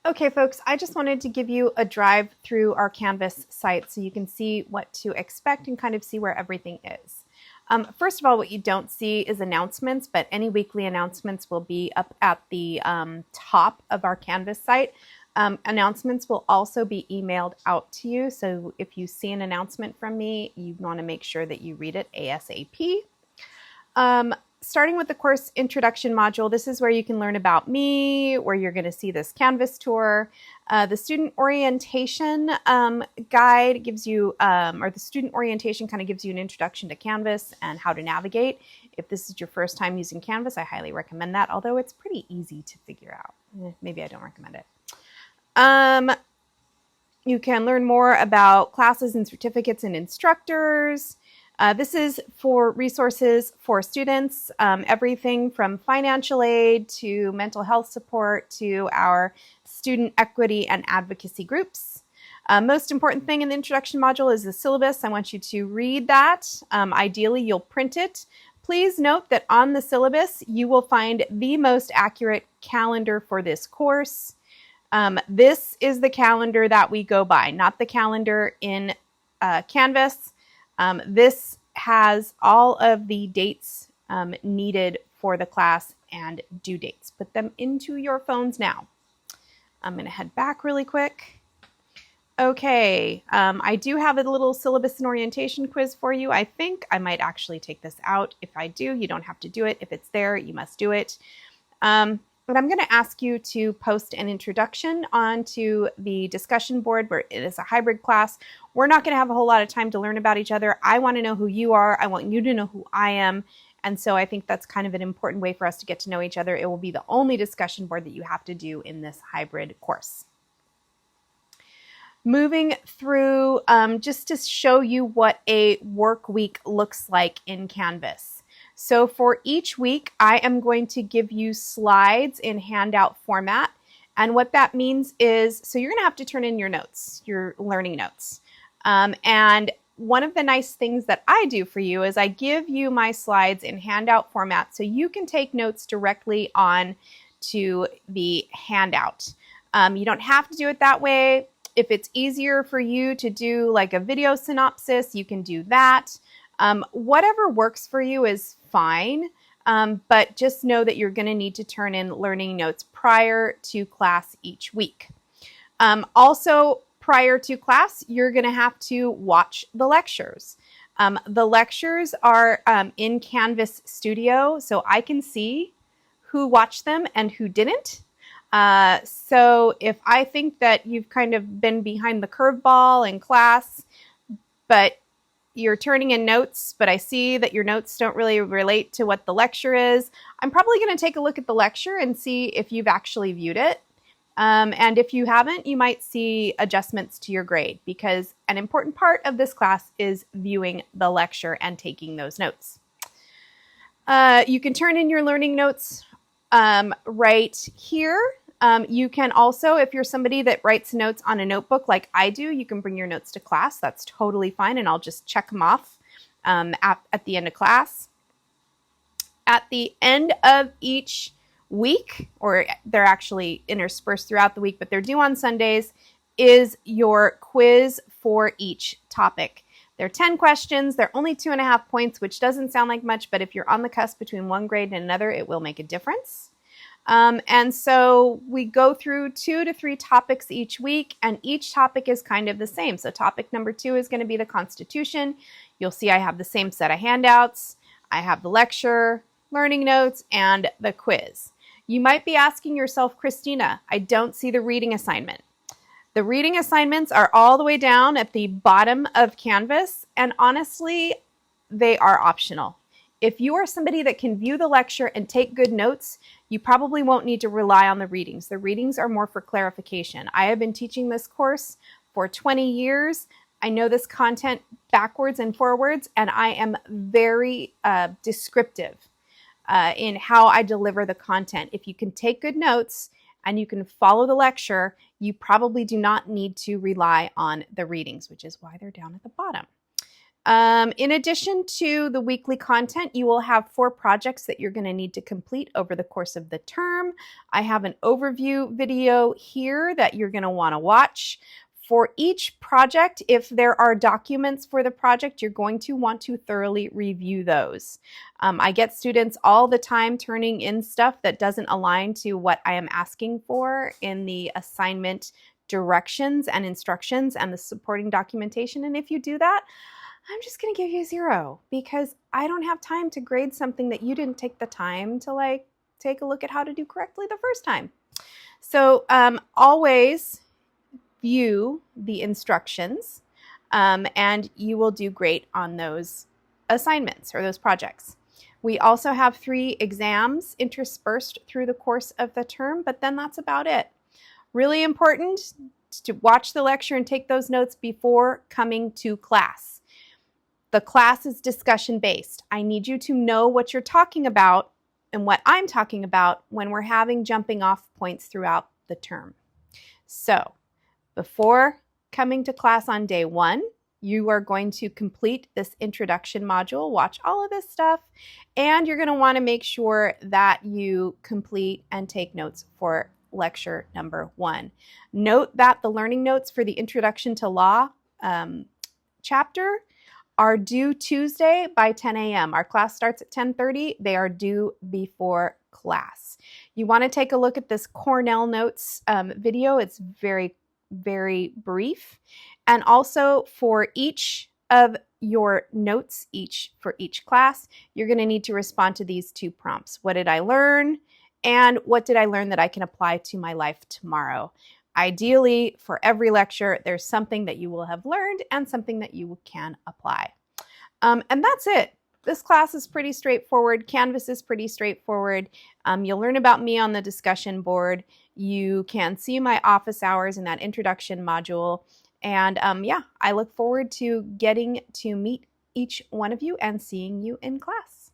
Okay, folks, I just wanted to give you a drive through our Canvas site so you can see what to expect and kind of see where everything is. First of all, what you don't see is announcements, but any weekly announcements will be up at the top of our Canvas site. Announcements will also be emailed out to you, so if you see an announcement from me, you want to make sure that you read it ASAP. Starting with the course introduction module, this is where you can learn about me, where you're going to see this Canvas tour. The student orientation guide gives you, or the student orientation kind of gives you an introduction to Canvas and how to navigate. If this is your first time using Canvas, I highly recommend that, although it's pretty easy to figure out. Maybe I don't recommend it. You can learn more about classes and certificates and instructors. This is for resources for students, everything from financial aid to mental health support to our student equity and advocacy groups. Most important thing in the introduction module is the syllabus. I want you to read that. Ideally, you'll print it. Please note that on the syllabus, you will find the most accurate calendar for this course. This is the calendar that we go by, not the calendar in Canvas. This has all of the dates needed for the class and due dates. Put them into your phones now. I'm going to head back really quick. Okay, I do have a little syllabus and orientation quiz for you. I think I might actually take this out. If I do, you don't have to do it. If it's there, you must do it. But I'm going to ask you to post an introduction onto the discussion board where it is a hybrid class. We're not going to have a whole lot of time to learn about each other. I want to know who you are. I want you to know who I am. And so I think that's kind of an important way for us to get to know each other. It will be the only discussion board that you have to do in this hybrid course. Moving through just to show you what a work week looks like in Canvas. So for each week, I am going to give you slides in handout format. And what that means is, so you're going to have to turn in your notes, your learning notes. And one of the nice things that I do for you is I give you my slides in handout format so you can take notes directly on to the handout. You don't have to do it that way. If it's easier for you to do like a video synopsis, you can do that. Whatever works for you is fine, but just know that you're going to need to turn in learning notes prior to class each week. Also, prior to class, you're going to have to watch the lectures. The lectures are in Canvas Studio, so I can see who watched them and who didn't. So if I think that you've kind of been behind the curveball in class, but you're turning in notes, but I see that your notes don't really relate to what the lecture is, I'm probably going to take a look at the lecture and see if you've actually viewed it. And if you haven't, you might see adjustments to your grade, because an important part of this class is viewing the lecture and taking those notes. You can turn in your learning notes right here. You can also, if you're somebody that writes notes on a notebook like I do, you can bring your notes to class. That's totally fine, and I'll just check them off at the end of class. At the end of each week, or they're actually interspersed throughout the week, but they're due on Sundays, is your quiz for each topic. They're 10 questions. They're only 2.5 points, which doesn't sound like much, but if you're on the cusp between one grade and another, it will make a difference. And so we go through 2 to 3 topics each week, and each topic is kind of the same. So topic number 2 is going to be the Constitution. You'll see I have the same set of handouts. I have the lecture, learning notes, and the quiz. You might be asking yourself, Christina, I don't see the reading assignment. The reading assignments are all the way down at the bottom of Canvas, and honestly, they are optional. If you are somebody that can view the lecture and take good notes, you probably won't need to rely on the readings. The readings are more for clarification. I have been teaching this course for 20 years. I know this content backwards and forwards, and I am very descriptive in how I deliver the content. If you can take good notes and you can follow the lecture, you probably do not need to rely on the readings, which is why they're down at the bottom. In addition to the weekly content, you will have 4 projects that you're going to need to complete over the course of the term. I have an overview video here that you're going to want to watch. For each project, if there are documents for the project, you're going to want to thoroughly review those. I get students all the time turning in stuff that doesn't align to what I am asking for in the assignment directions and instructions and the supporting documentation. And if you do that, I'm just going to give you 0 because I don't have time to grade something that you didn't take the time to take a look at how to do correctly the first time. So always view the instructions and you will do great on those assignments or those projects. We also have 3 exams interspersed through the course of the term, but then that's about it. Really important to watch the lecture and take those notes before coming to class. The class is discussion based. I need you to know what you're talking about and what I'm talking about when we're having jumping off points throughout the term. So, before coming to class on day 1, you are going to complete this introduction module, watch all of this stuff, and you're going to want to make sure that you complete and take notes for lecture number 1. Note that the learning notes for the Introduction to Law chapter are due Tuesday by 10 a.m. Our class starts at 10:30. They are due before class. You want to take a look at this Cornell Notes video. It's very, very brief. And also for each of your notes, for each class, you're going to need to respond to these 2 prompts. What did I learn? And what did I learn that I can apply to my life tomorrow? Ideally, for every lecture, there's something that you will have learned and something that you can apply. And that's it. This class is pretty straightforward. Canvas is pretty straightforward. You'll learn about me on the discussion board. You can see my office hours in that introduction module. And yeah, I look forward to getting to meet each one of you and seeing you in class.